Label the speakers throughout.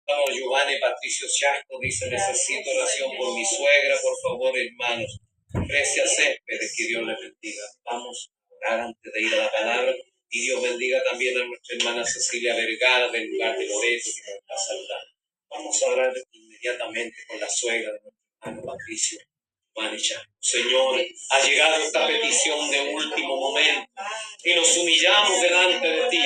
Speaker 1: Vamos, Giovanni Patricio Chasco dice: necesito oración por mi suegra, por favor, hermanos. Precia Céspedes, que Dios les bendiga. Vamos a orar antes de ir a la palabra. Y Dios bendiga también a nuestra hermana Cecilia Vergara, del lugar de Loreto, que nos está saludando. Vamos a orar inmediatamente con la suegra de nuestro hermano Patricio. Señor, ha llegado esta petición de último momento y nos humillamos delante de ti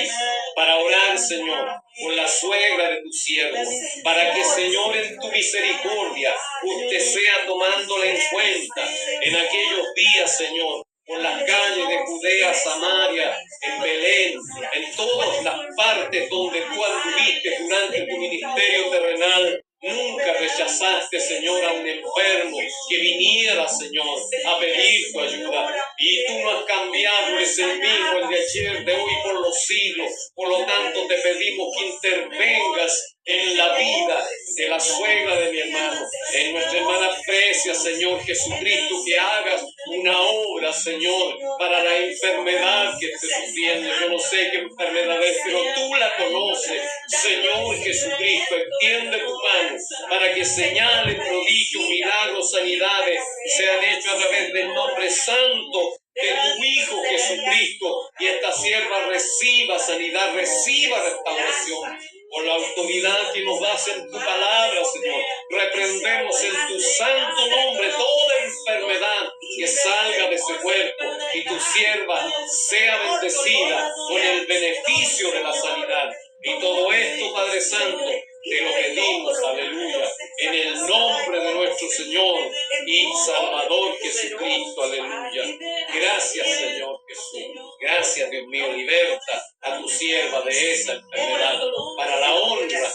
Speaker 1: para orar, Señor, por la suegra de tu siervo, para que, Señor, en tu misericordia usted sea tomándola en cuenta en aquellos días, Señor, por las calles de Judea, Samaria, en Belén, en todas las partes donde tú anduviste durante tu ministerio terrenal. Nunca rechazaste, Señor, a un enfermo que viniera, Señor, a pedir tu ayuda. Y tú no has cambiado, eres el mismo, el de ayer, de hoy, por los siglos. Por lo tanto, te pedimos que intervengas en la vida de la suegra de mi hermano, en nuestra hermana Precia, Señor Jesucristo, que hagas una obra, Señor, para la enfermedad que esté sufriendo. Yo no sé qué enfermedad es, pero tú la conoces, Señor Jesucristo. Extiende tu mano para que señales, prodigios, milagros, sanidades sean hechos a través del nombre santo de tu Hijo Jesucristo, y esta sierva reciba sanidad, reciba restauración. Por la autoridad que nos das en tu palabra, Señor, reprendemos en tu santo nombre toda enfermedad que salga de ese cuerpo, y tu sierva sea bendecida con el beneficio de la sanidad. Y todo esto, Padre Santo, te lo pedimos, aleluya, en el nombre de nuestro Señor y Salvador Jesucristo, aleluya. Gracias, Señor Jesús. Gracias, Dios mío. Liberta a tu sierva de esa enfermedad para la honra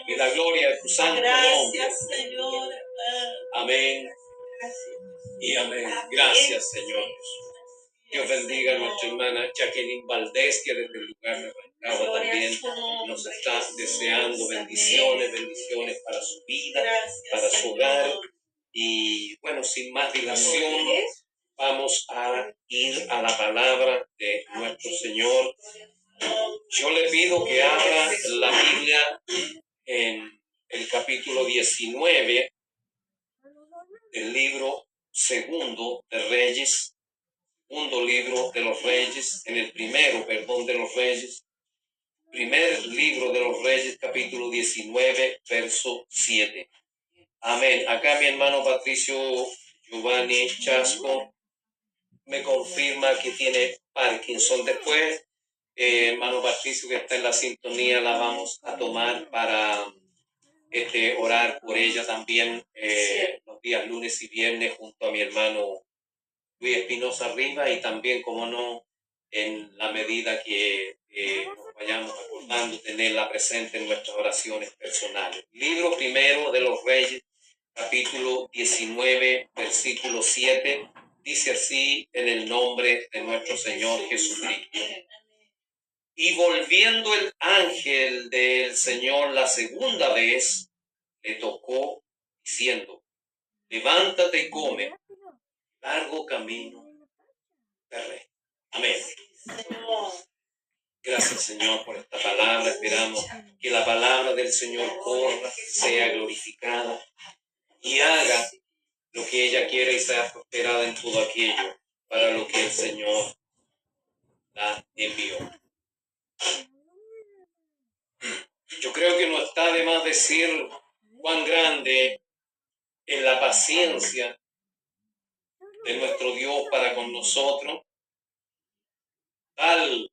Speaker 1: y la gloria de tu santo nombre. Amén y amén. Gracias, Señor Jesús. Dios bendiga a nuestra hermana Jacqueline Valdés, que desde el lugar de Rancagua también nos está deseando bendiciones para su vida, para su hogar. Y bueno, sin más dilación, vamos a ir a la palabra de nuestro Señor. Yo le pido que abra la Biblia en el capítulo 19 del libro segundo de Reyes. Segundo libro de los Reyes, en el primero, de los Reyes, primer libro de los Reyes, capítulo 19, verso 7. Amén. Acá mi hermano Patricio Giovanni Chasco me confirma que tiene Parkinson. Después, hermano Patricio, que está en la sintonía, la vamos a tomar para orar por ella también los días lunes y viernes junto a mi hermano Luis Espinosa Rivas, y también, como no, en la medida que nos vayamos acordando, tenerla presente en nuestras oraciones personales. Libro primero de los Reyes, capítulo 19, versículo 7, dice así en el nombre de nuestro Señor Jesucristo. Y volviendo el ángel del Señor la segunda vez, le tocó diciendo: levántate y come, largo camino terrestre. Amén. Gracias, Señor, por esta palabra. Esperamos que la palabra del Señor corra, sea glorificada y haga lo que ella quiere y sea prosperada en todo aquello para lo que el Señor la envió. Yo creo que no está de más decir cuán grande es la paciencia de nuestro Dios para con nosotros, tal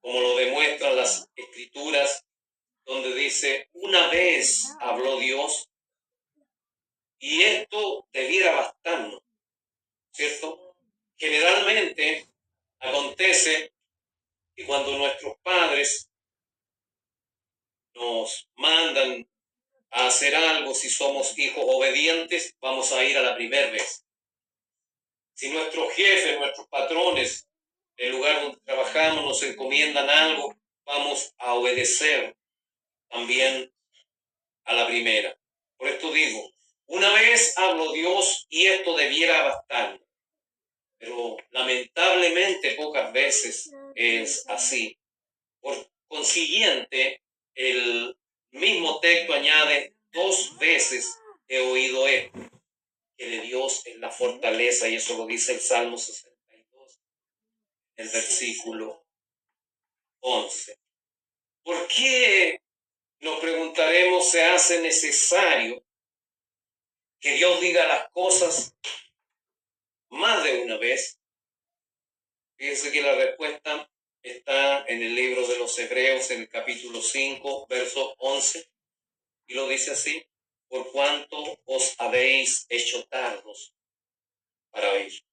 Speaker 1: como lo demuestran las Escrituras, donde dice: una vez habló Dios, y esto debiera bastarnos, ¿cierto? Generalmente acontece que cuando nuestros padres nos mandan a hacer algo, si somos hijos obedientes, vamos a ir a la primera vez. Si nuestros jefes, nuestros patrones, el lugar donde trabajamos, nos encomiendan algo, vamos a obedecer también a la primera. Por esto digo, una vez habló Dios y esto debiera bastarnos. Pero lamentablemente pocas veces es así. Por consiguiente, el Mismo texto añade, 2 veces he oído esto, que de Dios es la fortaleza, y eso lo dice el Salmo 62, el versículo 11. ¿Por qué, nos preguntaremos, se hace necesario que Dios diga las cosas más de una vez? Fíjense que la respuesta está en el libro de los Hebreos, en el capítulo 5, verso 11, y lo dice así: por cuanto os habéis hecho tardos para oír.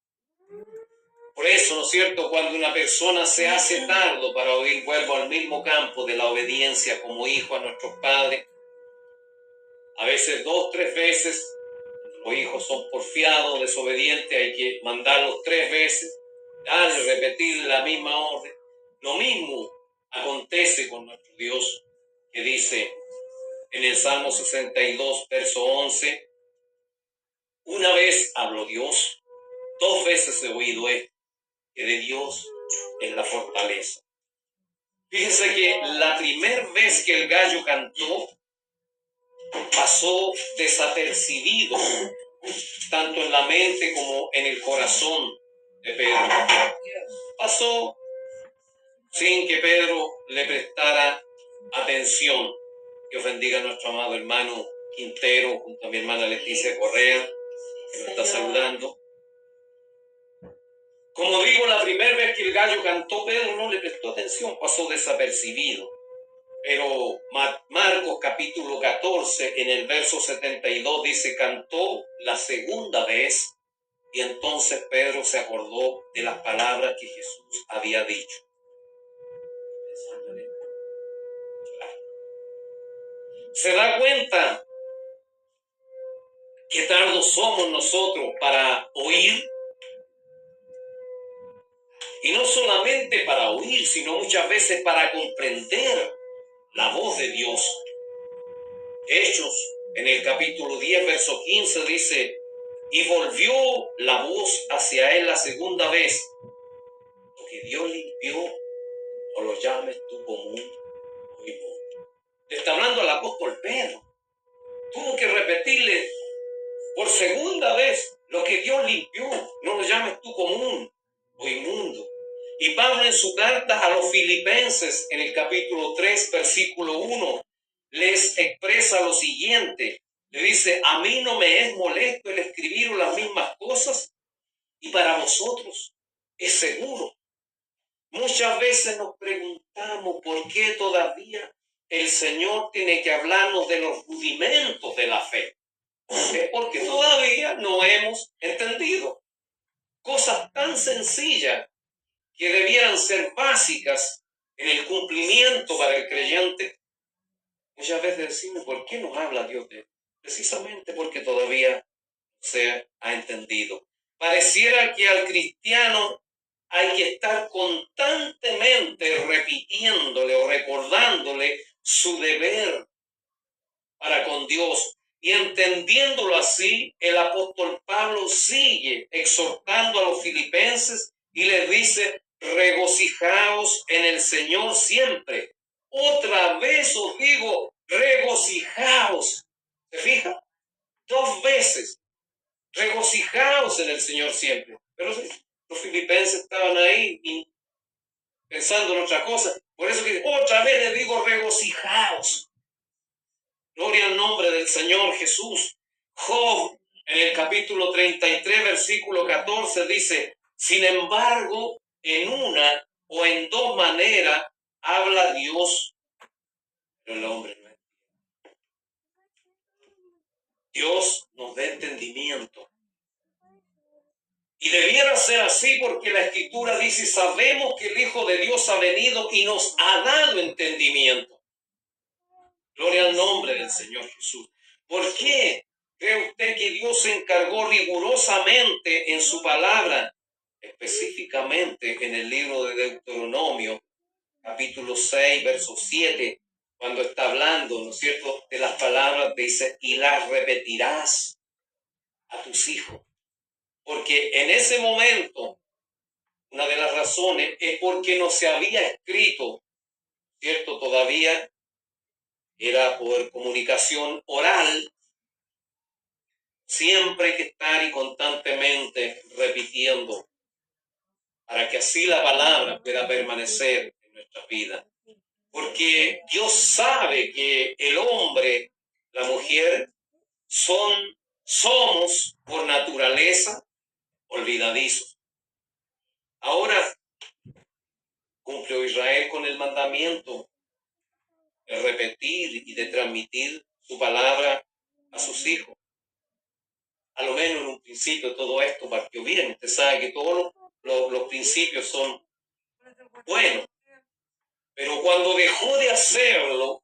Speaker 1: Por eso, ¿no es cierto?, cuando una persona se hace tardo para oír, vuelvo al mismo campo de la obediencia como hijo a nuestros padres, a veces 2, 3 veces, los hijos son porfiados, desobedientes, hay que mandarlos 3 veces, repetir la misma orden. Lo mismo acontece con nuestro Dios, que dice en el Salmo 62, verso 11, una vez habló Dios, 2 veces he oído esto, que de Dios es la fortaleza. Fíjense que la primera vez que el gallo cantó, pasó desapercibido, tanto en la mente como en el corazón de Pedro. Pasó sin que Pedro le prestara atención. Dios bendiga a nuestro amado hermano Quintero, junto a mi hermana Leticia Correa, que nos está saludando. Como digo, la primera vez que el gallo cantó, Pedro no le prestó atención, pasó desapercibido. Pero Marcos capítulo 14, en el verso 72, dice, cantó la segunda vez, y entonces Pedro se acordó de las palabras que Jesús había dicho. ¿Se da cuenta qué tardos somos nosotros para oír? Y no solamente para oír, sino muchas veces para comprender la voz de Dios. Hechos, en el capítulo 10, verso 15, dice, y volvió la voz hacia él la segunda vez. Lo que Dios limpió, no lo llames tú común o inmundo. Le está hablando al apóstol Pedro. Tuvo que repetirle por segunda vez, lo que Dios limpió, no lo llames tú común o inmundo. Y Pablo en su carta a los Filipenses, en el capítulo 3, versículo 1, les expresa lo siguiente. Le dice, a mí no me es molesto el escribir las mismas cosas, y para vosotros es seguro. Muchas veces nos preguntamos por qué todavía el Señor tiene que hablarnos de los rudimentos de la fe. Es porque todavía no hemos entendido cosas tan sencillas que debieran ser básicas en el cumplimiento para el creyente. Muchas veces decimos, ¿por qué nos habla Dios de él? Precisamente porque todavía se ha entendido. Pareciera que al cristiano hay que estar constantemente repitiéndole o recordándole su deber para con Dios. Y entendiéndolo así, el apóstol Pablo sigue exhortando a los filipenses y les dice, regocijaos en el Señor siempre. Otra vez os digo, regocijaos. ¿Se fija? 2 veces. Regocijaos en el Señor siempre. Pero sí, los filipenses estaban ahí pensando en otra cosa. Por eso que otra vez les digo, regocijaos. Gloria al nombre del Señor Jesús. Job, en el capítulo 33, versículo 14, dice, sin embargo, en una o en 2 maneras habla Dios, pero el hombre no entiende. Dios nos da entendimiento. Y debiera ser así porque la Escritura dice, sabemos que el Hijo de Dios ha venido y nos ha dado entendimiento. Gloria al nombre del Señor Jesús. ¿Por qué cree usted que Dios se encargó rigurosamente en su palabra, específicamente en el libro de Deuteronomio, capítulo 6, verso 7, cuando está hablando, ¿no es cierto?, de las palabras, dice, y las repetirás a tus hijos? Porque en ese momento, una de las razones es porque no se había escrito, ¿cierto?, todavía era por comunicación oral. Siempre hay que estar y constantemente repitiendo para que así la palabra pueda permanecer en nuestras vidas. Porque Dios sabe que el hombre, la mujer, somos por naturaleza olvidadizos. Ahora cumplió Israel con el mandamiento de repetir y de transmitir su palabra a sus hijos. A lo menos en un principio todo esto partió bien. Usted sabe que todos los principios son buenos. Pero cuando dejó de hacerlo,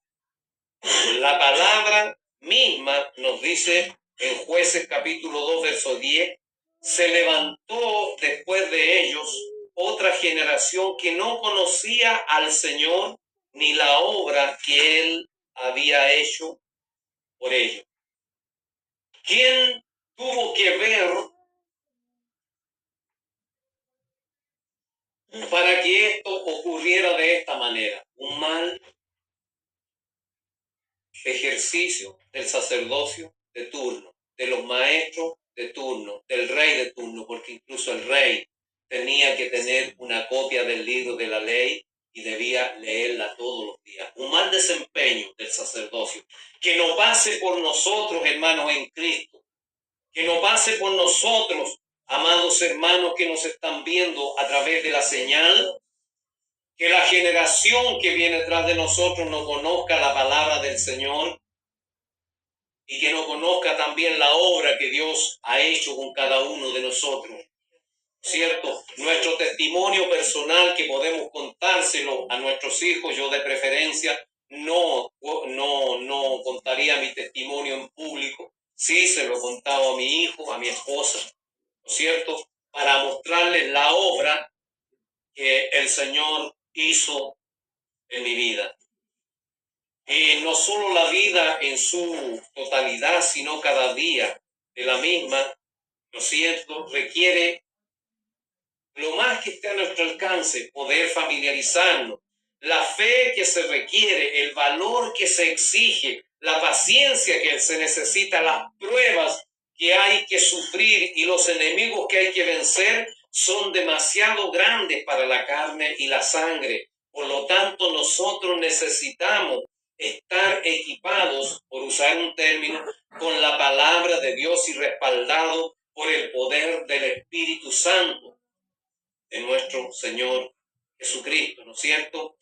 Speaker 1: la palabra misma nos dice en Jueces capítulo 2, verso 10, se levantó después de ellos otra generación que no conocía al Señor ni la obra que Él había hecho por ellos. ¿Quién tuvo que ver para que esto ocurriera de esta manera? Un mal ejercicio del sacerdocio de turno, de los maestros de turno, del rey de turno, porque incluso el rey tenía que tener una copia del libro de la ley y debía leerla todos los días. Un mal desempeño del sacerdocio. Que no pase por nosotros, hermanos en Cristo. Que no pase por nosotros, amados hermanos que nos están viendo a través de la señal. Que la generación que viene detrás de nosotros no conozca la palabra del Señor y que no conozca también la obra que Dios ha hecho con cada uno de nosotros. ¿Cierto? Nuestro testimonio personal que podemos contárselo a nuestros hijos, yo de preferencia no contaría mi testimonio en público. Sí, se lo he contado a mi hijo, a mi esposa, ¿no es cierto? Para mostrarles la obra que el Señor hizo en mi vida. No solo la vida en su totalidad, sino cada día de la misma, ¿no es cierto?, requiere lo más que esté a nuestro alcance, poder familiarizarnos, la fe que se requiere, el valor que se exige, la paciencia que se necesita, las pruebas que hay que sufrir y los enemigos que hay que vencer son demasiado grandes para la carne y la sangre. Por lo tanto, nosotros necesitamos estar equipados, por usar un término, con la palabra de Dios y respaldados por el poder del Espíritu Santo de nuestro Señor Jesucristo, ¿no es cierto?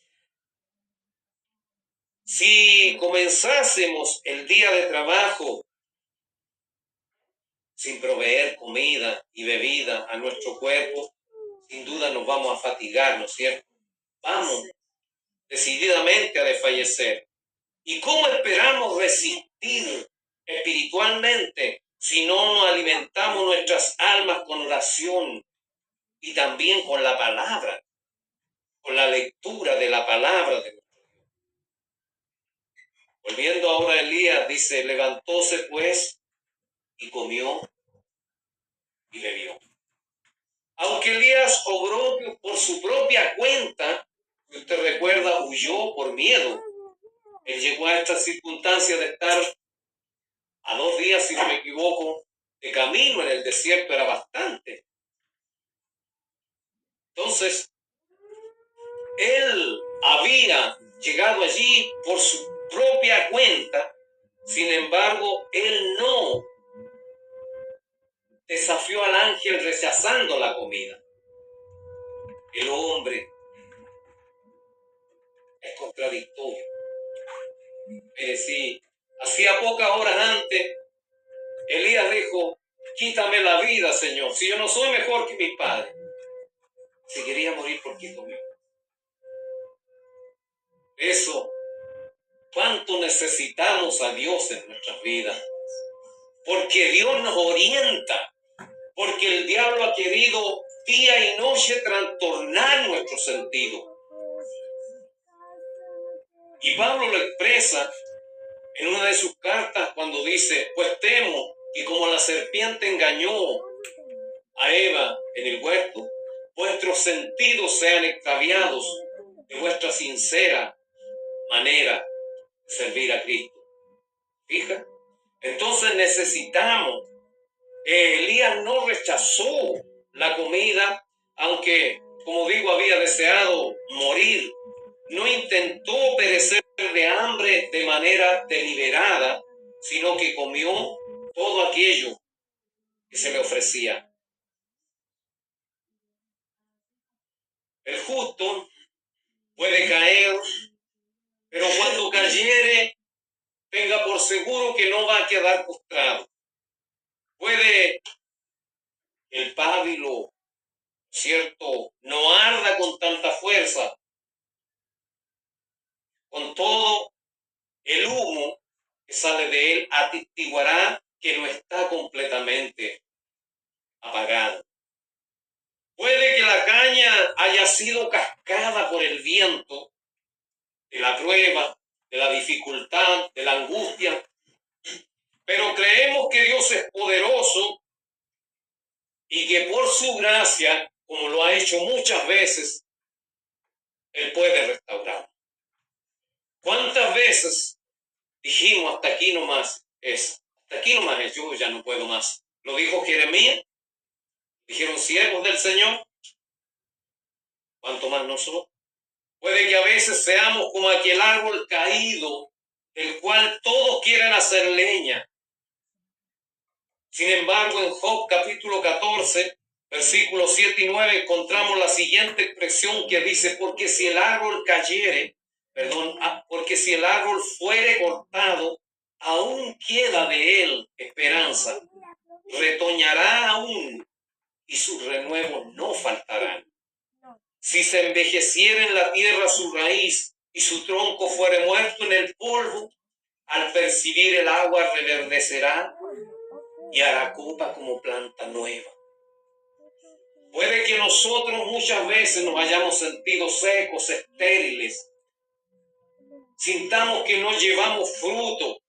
Speaker 1: Si comenzásemos el día de trabajo sin proveer comida y bebida a nuestro cuerpo, sin duda nos vamos a fatigar, ¿no es cierto? Vamos decididamente a desfallecer. ¿Y cómo esperamos resistir espiritualmente si no nos alimentamos nuestras almas con oración y también con la palabra, con la lectura de la palabra de Dios? Volviendo ahora a Elías, dice, levantóse pues y comió y bebió. Aunque Elías obró por su propia cuenta, usted recuerda, huyó por miedo. Él llegó a esta circunstancia de estar a 2 días, si no me equivoco, de camino en el desierto, era bastante. Entonces, él había llegado allí por su propia cuenta, sin embargo, él no desafió al ángel rechazando la comida. El hombre es contradictorio. Sí, hacía pocas horas antes, Elías dijo, quítame la vida, Señor, si yo no soy mejor que mi padre. Si quería morir, ¿por qué comió? Eso, ¿cuánto necesitamos a Dios en nuestras vidas? Porque Dios nos orienta, porque el diablo ha querido día y noche trastornar nuestro sentido. Y Pablo lo expresa en una de sus cartas cuando dice, pues temo que como la serpiente engañó a Eva en el huerto, vuestros sentidos sean extraviados de vuestra sincera manera de servir a Cristo. Fija. Entonces necesitamos. Elías no rechazó la comida, aunque, como digo, había deseado morir. No intentó perecer de hambre de manera deliberada, sino que comió todo aquello que se le ofrecía. El justo puede caer, pero cuando cayere, tenga por seguro que no va a quedar postrado. Puede el pábilo, ¿cierto?, no arda con tanta fuerza. Con todo, el humo que sale de él atestiguará que no está completamente apagado. Puede que la caña haya sido cascada por el viento de la prueba, de la dificultad, de la angustia, pero creemos que Dios es poderoso y que por su gracia, como lo ha hecho muchas veces, Él puede restaurar. ¿Cuántas veces dijimos hasta aquí nomás es? Hasta aquí nomás es, yo ya no puedo más. Lo dijo Jeremías, dijeron siervos del Señor. ¿Cuánto más nosotros? Puede que a veces seamos como aquel árbol caído, del cual todos quieren hacer leña. Sin embargo, en Job capítulo 14, versículos 7 y 9, encontramos la siguiente expresión que dice, porque si el árbol porque si el árbol fuere cortado, aún queda de él esperanza, retoñará aún y sus renuevos no faltarán. Si se envejeciera en la tierra su raíz y su tronco fuere muerto en el polvo, al percibir el agua reverdecerá y hará copa como planta nueva. Puede que nosotros muchas veces nos hayamos sentido secos, estériles, sintamos que no llevamos fruto,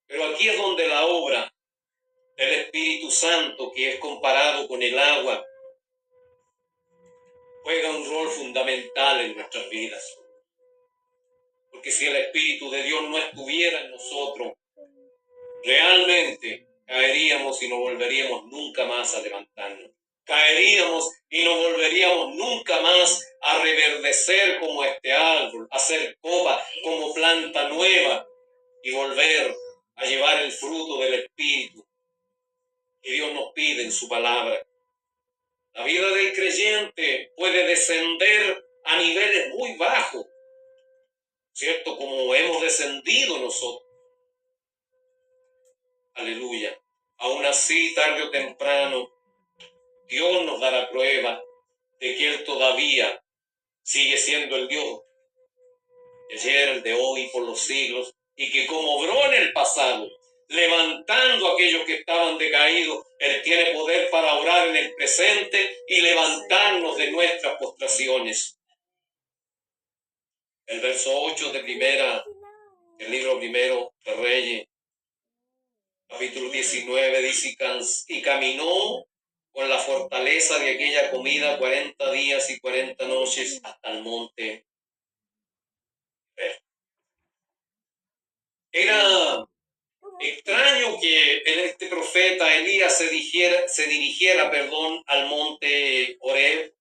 Speaker 1: pero aquí es donde la obra del Espíritu Santo, que es comparado con el agua, juega un rol fundamental en nuestras vidas. Porque si el Espíritu de Dios no estuviera en nosotros, realmente caeríamos y no volveríamos nunca más a levantarnos. Caeríamos y no volveríamos nunca más a reverdecer como este árbol, a hacer copa como planta nueva y volver a llevar el fruto del Espíritu que Dios nos pide en su palabra. La vida del creyente puede descender a niveles muy bajos, ¿cierto? Como hemos descendido nosotros. Aleluya. Aún así, tarde o temprano, Dios nos dará prueba de que Él todavía sigue siendo el Dios de ayer, el de hoy, por los siglos, y que como obró en el pasado, levantando a aquellos que estaban decaídos, Él tiene poder para obrar en el presente y levantarnos de nuestras postraciones. El verso 8 del libro primero de Reyes, capítulo 19, dice, y caminó con la fortaleza de aquella comida 40 días y 40 noches hasta el monte. Era extraño que este profeta Elías se dirigiera, al monte Horeb,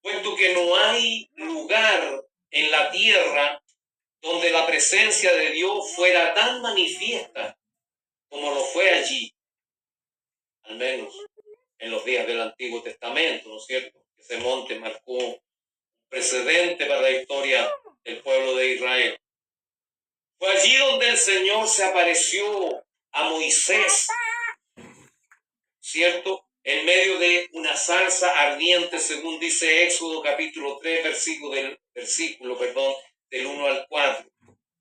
Speaker 1: puesto que no hay lugar en la tierra donde la presencia de Dios fuera tan manifiesta como lo fue allí, al menos en los días del Antiguo Testamento, ¿no es cierto? Ese monte marcó un precedente para la historia del pueblo de Israel. Fue allí donde el Señor se apareció a Moisés, ¿cierto? En medio de una zarza ardiente, según dice Éxodo capítulo 3, versículo del 1 al 4.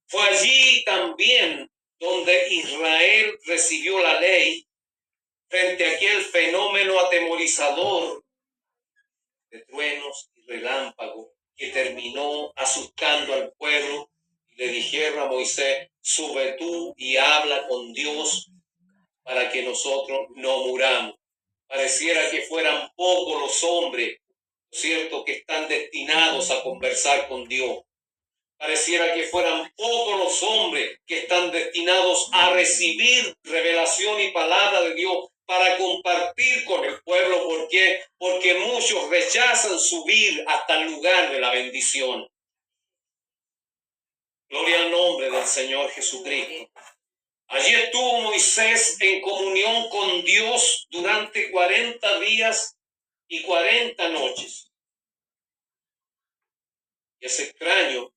Speaker 1: Fue allí también donde Israel recibió la ley frente a aquel fenómeno atemorizador de truenos y relámpagos que terminó asustando al pueblo. Le dijeron a Moisés, sube tú y habla con Dios para que nosotros no muramos. Pareciera que fueran pocos los hombres, ¿cierto?, que están destinados a conversar con Dios. Pareciera que fueran pocos los hombres que están destinados a recibir revelación y palabra de Dios para compartir con el pueblo. ¿Por qué? Porque muchos rechazan subir hasta el lugar de la bendición. Gloria al nombre del Señor Jesucristo. Allí estuvo Moisés en comunión con Dios durante 40 días y 40 noches. Y es extraño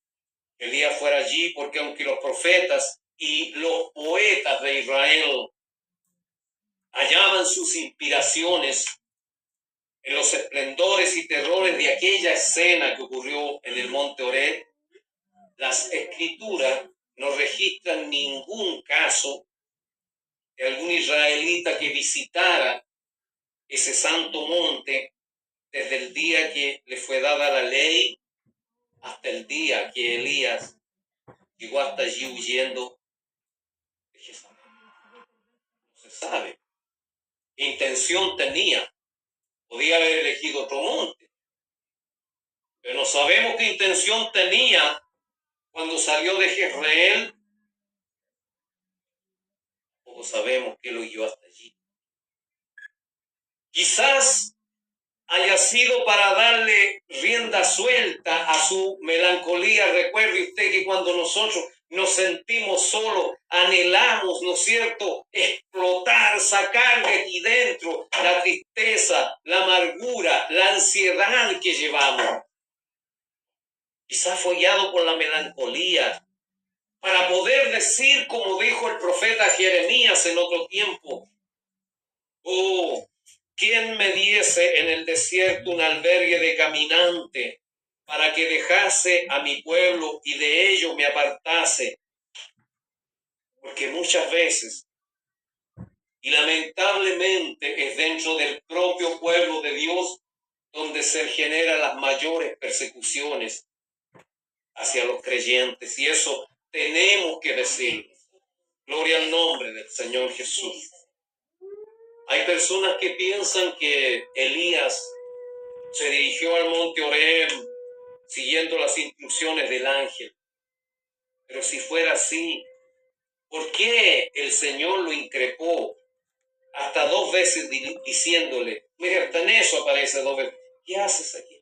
Speaker 1: que Elías fuera allí, porque aunque los profetas y los poetas de Israel hallaban sus inspiraciones en los esplendores y terrores de aquella escena que ocurrió en el monte Horeb, las escrituras no registran ningún caso de algún israelita que visitara ese santo monte desde el día que le fue dada la ley hasta el día que Elías llegó hasta allí huyendo de Jezabel. No se sabe qué intención tenía. Podía haber elegido otro monte, pero no sabemos qué intención tenía cuando salió de Jezreel. Tampoco sabemos qué lo guió hasta allí. Quizás haya sido para darle rienda suelta a su melancolía. Recuerde usted que cuando nosotros nos sentimos solos, anhelamos, ¿no es cierto?, explotar, sacar de aquí dentro la tristeza, la amargura, la ansiedad que llevamos. Quizás fue guiado por la melancolía para poder decir, como dijo el profeta Jeremías en otro tiempo: oh, ¿quién me diese en el desierto un albergue de caminante para que dejase a mi pueblo y de ello me apartase? Porque muchas veces, y lamentablemente es dentro del propio pueblo de Dios donde se generan las mayores persecuciones hacia los creyentes, y eso tenemos que decirlo. Gloria al nombre del Señor Jesús. Hay personas que piensan que Elías se dirigió al monte Horeb siguiendo las instrucciones del ángel. Pero si fuera así, ¿por qué el Señor lo increpó hasta 2 veces diciéndole? Mira, hasta en eso aparece 2 veces. ¿Qué haces aquí?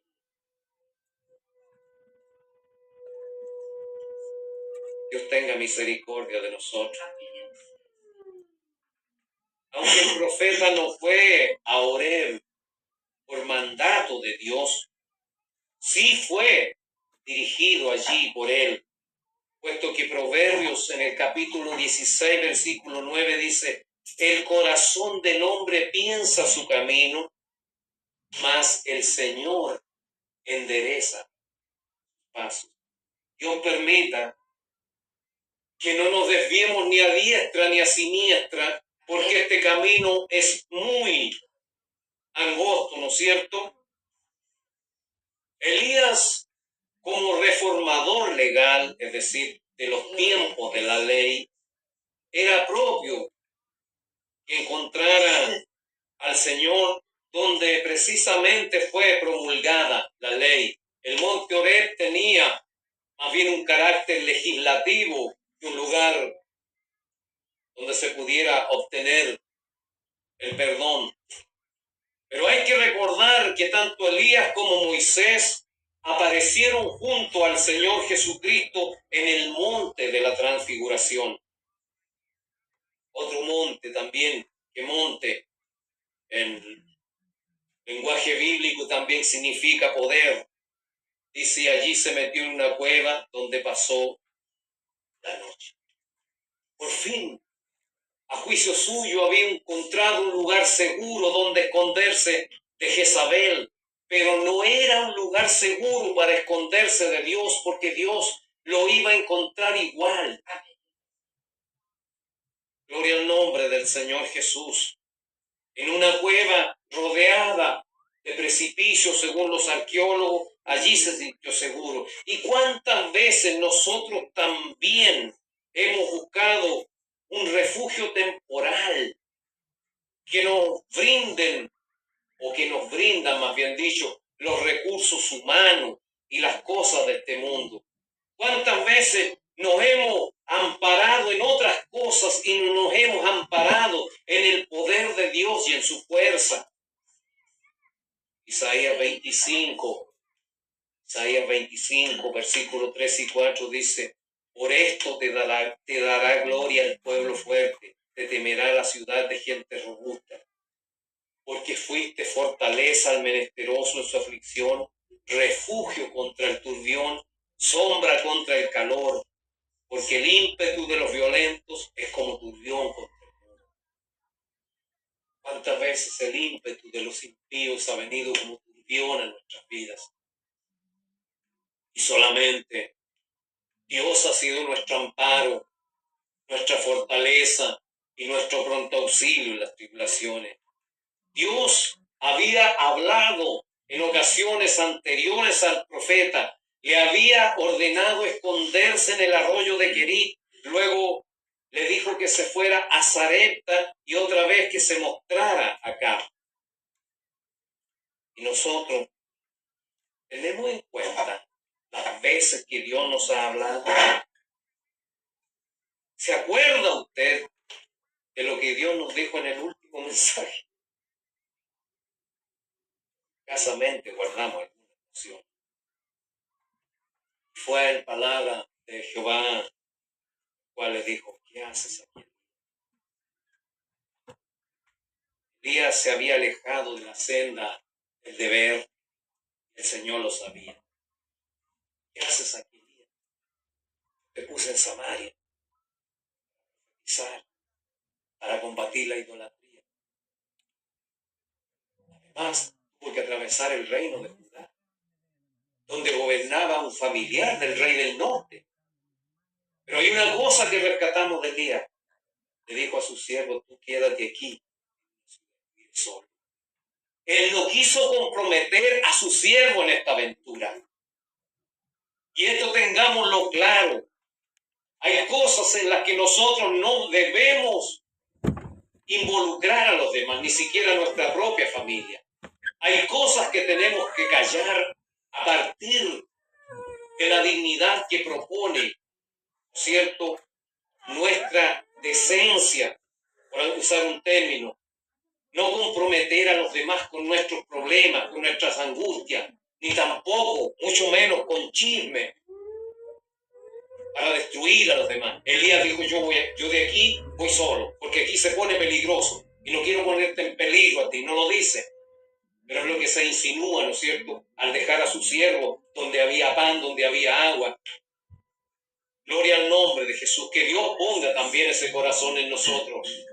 Speaker 1: Dios tenga misericordia de nosotros. Aunque el profeta no fue a Horeb por mandato de Dios, sí fue dirigido allí por él, puesto que Proverbios en el capítulo 16, versículo 9 dice: el corazón del hombre piensa su camino, mas el Señor endereza pasos. Dios permita que no nos desviemos ni a diestra ni a siniestra, porque este camino es muy angosto, ¿no es cierto? Elías, como reformador legal, es decir, de los tiempos de la ley, era propio que encontrara al Señor donde precisamente fue promulgada la ley. El monte Horeb tenía más bien un carácter legislativo que un lugar donde se pudiera obtener el perdón. Pero hay que recordar que tanto Elías como Moisés aparecieron junto al Señor Jesucristo en el monte de la transfiguración. Otro monte también, que monte en lenguaje bíblico también significa poder. Dice: allí se metió en una cueva donde pasó la noche. Por fin, a juicio suyo, había encontrado un lugar seguro donde esconderse de Jezabel, pero no era un lugar seguro para esconderse de Dios, porque Dios lo iba a encontrar igual. Gloria al nombre del Señor Jesús. En una cueva rodeada de precipicios, según los arqueólogos, allí se sintió seguro. ¿Y cuántas veces nosotros también hemos buscado un refugio temporal que nos brinden, o que nos brindan, más bien dicho, los recursos humanos y las cosas de este mundo. ¿Cuántas veces nos hemos amparado en otras cosas y no nos hemos amparado en el poder de Dios y en su fuerza? Isaías 25, versículos 3 y 4 dice: por esto te dará gloria el pueblo fuerte, te temerá la ciudad de gente robusta, porque fuiste fortaleza al menesteroso en su aflicción, refugio contra el turbión, sombra contra el calor, porque el ímpetu de los violentos es como turbión contra el mundo. ¿Cuántas veces el ímpetu de los impíos ha venido como turbión en nuestras vidas? Y solamente Dios ha sido nuestro amparo, nuestra fortaleza y nuestro pronto auxilio en las tribulaciones. Dios había hablado en ocasiones anteriores al profeta, le había ordenado esconderse en el arroyo de Querit, luego le dijo que se fuera a Sarepta y otra vez que se mostrara acá. Y nosotros tenemos en cuenta las veces que Dios nos ha hablado. ¿Se acuerda usted de lo que Dios nos dijo en el último mensaje? Escasamente guardamos alguna emoción. Fue en palabra de Jehová, cual le dijo: ¿qué haces aquí? Elías se había alejado de la senda del deber, el Señor lo sabía. ¿Qué haces aquí, Elías? Te puse en Samaria para combatir la idolatría. Además, tuvo que atravesar el reino de Judá, donde gobernaba un familiar del rey del norte. Pero hay una cosa que rescatamos de Elías. Le dijo a su siervo: tú quédate aquí, solo. Él no quiso comprometer a su siervo en esta aventura. Y esto tengámoslo claro. Hay cosas en las que nosotros no debemos involucrar a los demás, ni siquiera a nuestra propia familia. Hay cosas que tenemos que callar a partir de la dignidad que propone, ¿cierto?, nuestra decencia, por usar un término. No comprometer a los demás con nuestros problemas, con nuestras angustias, ni tampoco, mucho menos, con chisme para destruir a los demás. Elías dijo: yo de aquí voy solo, porque aquí se pone peligroso y no quiero ponerte en peligro a ti. No lo dice, pero es lo que se insinúa, ¿no es cierto?, al dejar a su siervo donde había pan, donde había agua. Gloria al nombre de Jesús. Que Dios ponga también ese corazón en nosotros,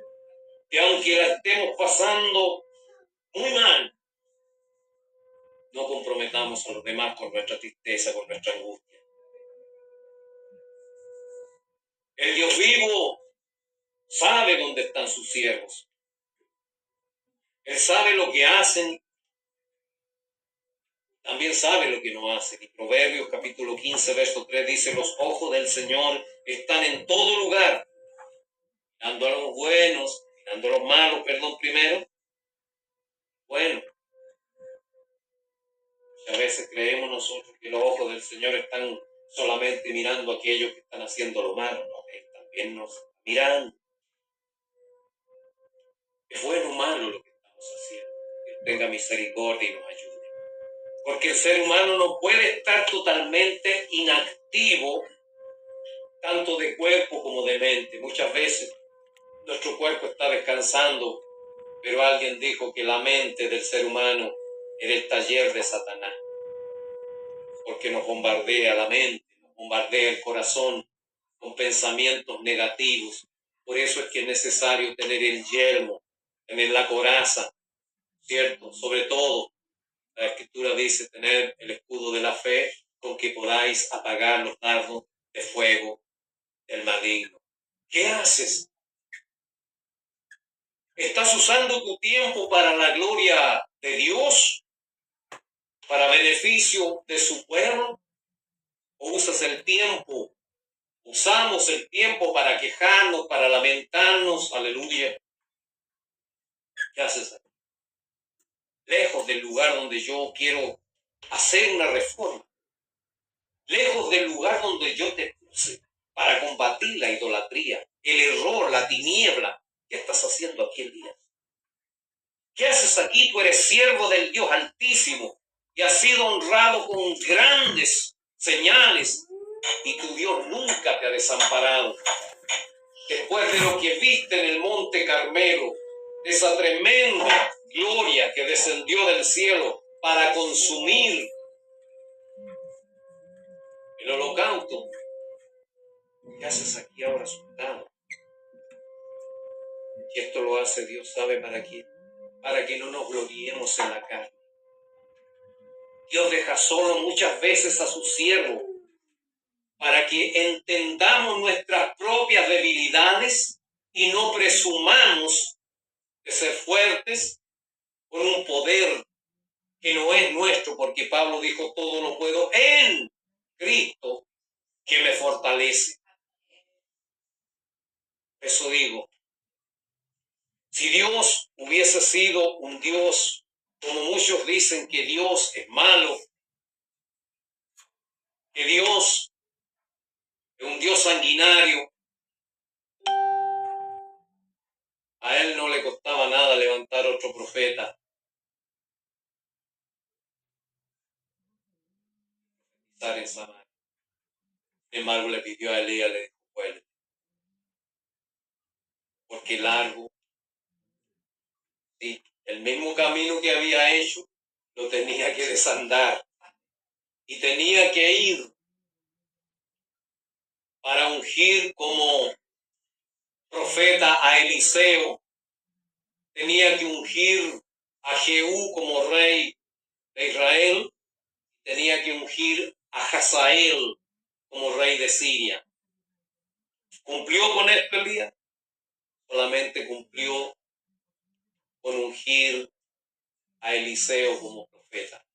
Speaker 1: que aunque la estemos pasando muy mal, no comprometamos a los demás con nuestra tristeza, con nuestra angustia. El Dios vivo sabe dónde están sus siervos. Él sabe lo que hacen, también sabe lo que no hacen. Y Proverbios capítulo 15, verso 3 dice: los ojos del Señor están en todo lugar, mirando a los buenos, mirando a los malos, primero. Bueno, a veces creemos nosotros que los ojos del Señor están solamente mirando a aquellos que están haciendo lo malo. No, Él también nos está mirando. Es bueno o malo lo que estamos haciendo. Que Él tenga misericordia y nos ayude. Porque el ser humano no puede estar totalmente inactivo, tanto de cuerpo como de mente. Muchas veces nuestro cuerpo está descansando, pero alguien dijo que la mente del ser humano era el taller de Satanás, porque nos bombardea la mente, nos bombardea el corazón con pensamientos negativos. Por eso es que es necesario tener el yelmo, tener la coraza, ¿cierto? Sobre todo, la Escritura dice: tener el escudo de la fe con que podáis apagar los dardos de fuego del maligno. ¿Qué haces? ¿Estás usando tu tiempo para la gloria de Dios, para beneficio de su pueblo? ¿O usas el tiempo? Usamos el tiempo para quejarnos, para lamentarnos. Aleluya. ¿Qué haces aquí? Lejos del lugar donde yo quiero hacer una reforma, lejos del lugar donde yo te puse para combatir la idolatría, el error, la tiniebla. ¿Qué estás haciendo aquí, Elías? ¿Qué haces aquí? Tú eres siervo del Dios Altísimo y has sido honrado con grandes señales y tu Dios nunca te ha desamparado. Después de lo que viste en el monte Carmelo, esa tremenda gloria que descendió del cielo para consumir el holocausto, ¿qué haces aquí ahora asustado? Y esto lo hace Dios, ¿sabe para qué? Para que no nos gloriemos en la carne. Dios deja solo muchas veces a su siervo para que entendamos nuestras propias debilidades y no presumamos de ser fuertes con un poder que no es nuestro, porque Pablo dijo, todo lo puedo en Cristo que me fortalece. Eso digo, si Dios hubiese sido un Dios, como muchos dicen que Dios es malo, que Dios es un Dios sanguinario, a él no le costaba nada levantar otro profeta. En Samaria. Sin embargo, le pidió a Elías, le dijo, vuelve, porque largo, sí, el mismo camino que había hecho, lo tenía que desandar y tenía que ir para ungir como profeta a Eliseo, tenía que ungir a Jehú como rey de Israel, tenía que ungir a Hazael como rey de Siria. ¿Cumplió con esto Elías? Solamente cumplió con ungir a Eliseo como profeta.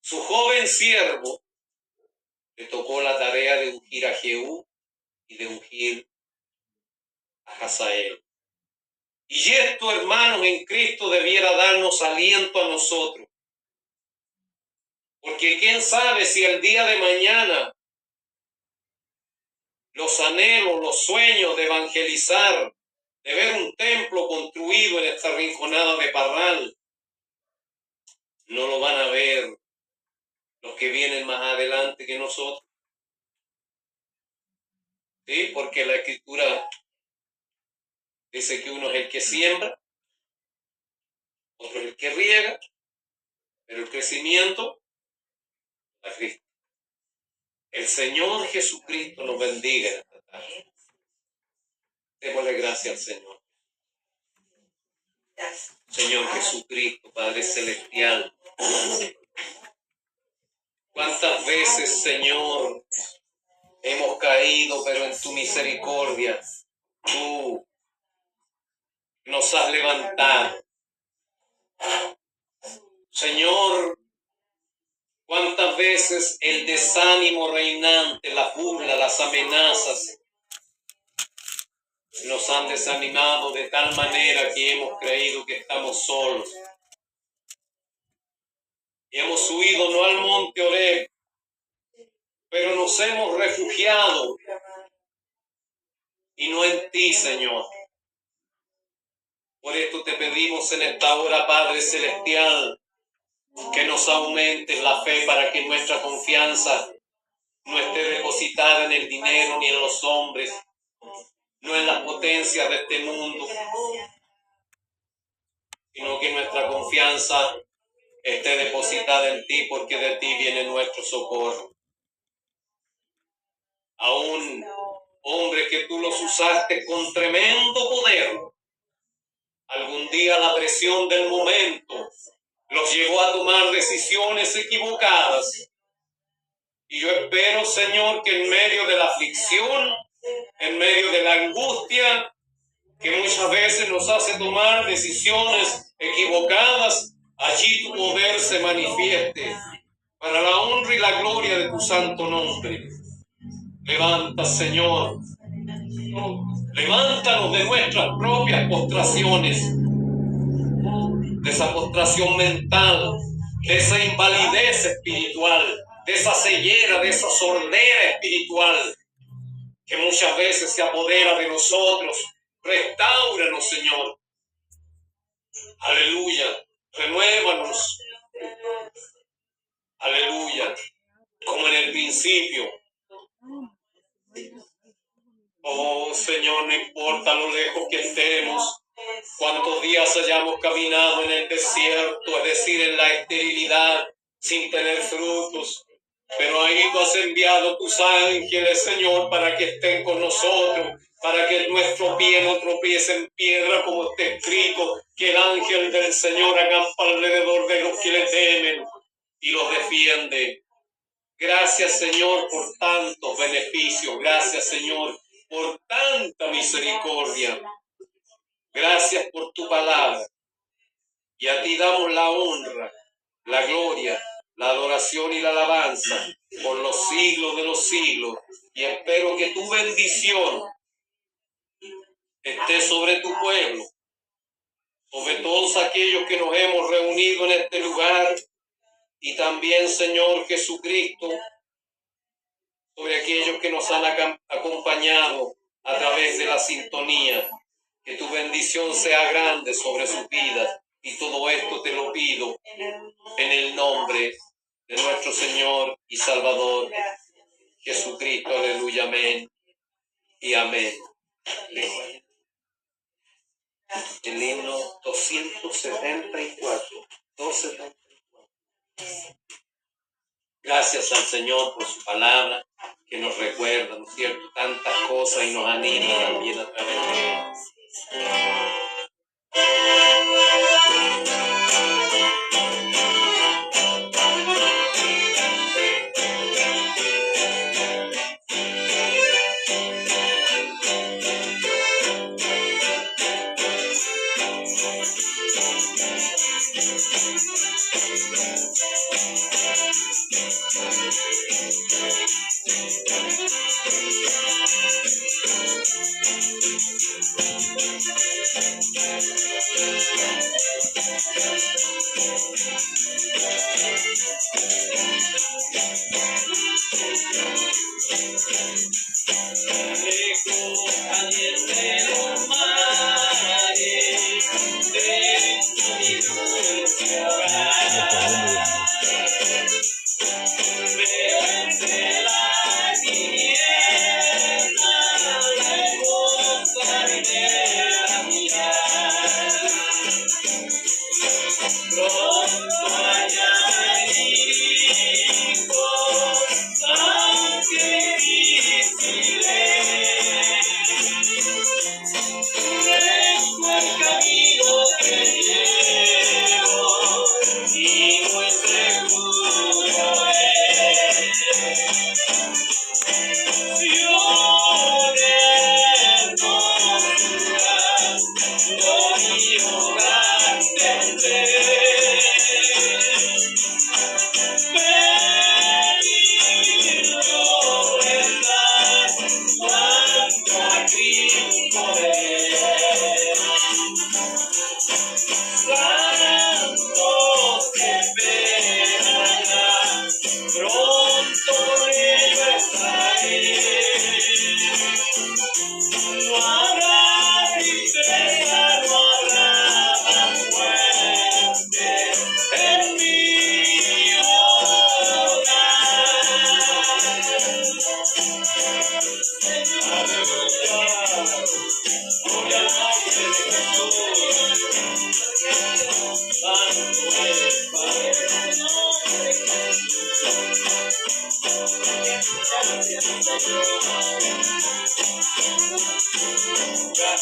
Speaker 1: Su joven siervo le tocó la tarea de ungir a Jehú y de ungir a Hazael. Y esto, hermanos, en Cristo debiera darnos aliento a nosotros. Porque quién sabe si el día de mañana los anhelos, los sueños de evangelizar, de ver un templo construido en esta rinconada de Parral, no lo van a ver los que vienen más adelante que nosotros. ¿Sí? Porque la Escritura dice que uno es el que siembra, otro es el que riega, pero el crecimiento a Cristo. El Señor Jesucristo nos bendiga en esta tarde. Démosle gracias al Señor. Señor Jesucristo, Padre Celestial. ¿Cuántas veces, Señor, hemos caído, pero en tu misericordia tú nos has levantado? Señor, ¿cuántas veces el desánimo reinante, la burla, las amenazas nos han desanimado de tal manera que hemos creído que estamos solos? Y hemos huido no al monte Horeb, pero nos hemos refugiado y no en ti, Señor. Por esto te pedimos en esta hora, Padre Celestial, que nos aumentes la fe para que nuestra confianza no esté depositada en el dinero ni en los hombres, no en las potencias de este mundo, sino que nuestra confianza esté depositada en ti, porque de ti viene nuestro socorro. Aún hombres que tú los usaste con tremendo poder, algún día la presión del momento los llevó a tomar decisiones equivocadas. Y yo espero, Señor, que en medio de la aflicción, en medio de la angustia, que muchas veces nos hace tomar decisiones equivocadas, allí tu poder se manifieste para la honra y la gloria de tu santo nombre. Levanta, Señor, levántanos de nuestras propias postraciones, de esa postración mental de esa invalidez espiritual, de esa ceguera, de esa sordera espiritual que muchas veces se apodera de nosotros. Restáuranos, Señor. Aleluya. Renuévanos. Aleluya. Como en el principio. Oh, Señor, no importa lo lejos que estemos, cuántos días hayamos caminado en el desierto, es decir, en la esterilidad, sin tener frutos. Pero ahí tú has enviado tus ángeles, Señor, para que estén con nosotros, para que nuestro pie no tropiece en piedra, como está escrito, que el ángel del Señor acampa alrededor de los que le temen y los defiende. Gracias, Señor, por tantos beneficios. Gracias, Señor, por tanta misericordia. Gracias por tu palabra. Y a ti damos la honra, la gloria, la adoración y la alabanza por los siglos de los siglos. Y espero que tu bendición esté sobre tu pueblo, sobre todos aquellos que nos hemos reunido en este lugar, y también, Señor Jesucristo, sobre aquellos que nos han acompañado a través de la sintonía. Que tu bendición sea grande sobre sus vidas, y todo esto te lo pido en el nombre de nuestro Señor y Salvador Jesucristo. Aleluya, amén y amén. El himno 274, 274. Gracias al Señor por su palabra, que nos recuerda, ¿no es cierto?, tantas cosas y nos anima también a través de él.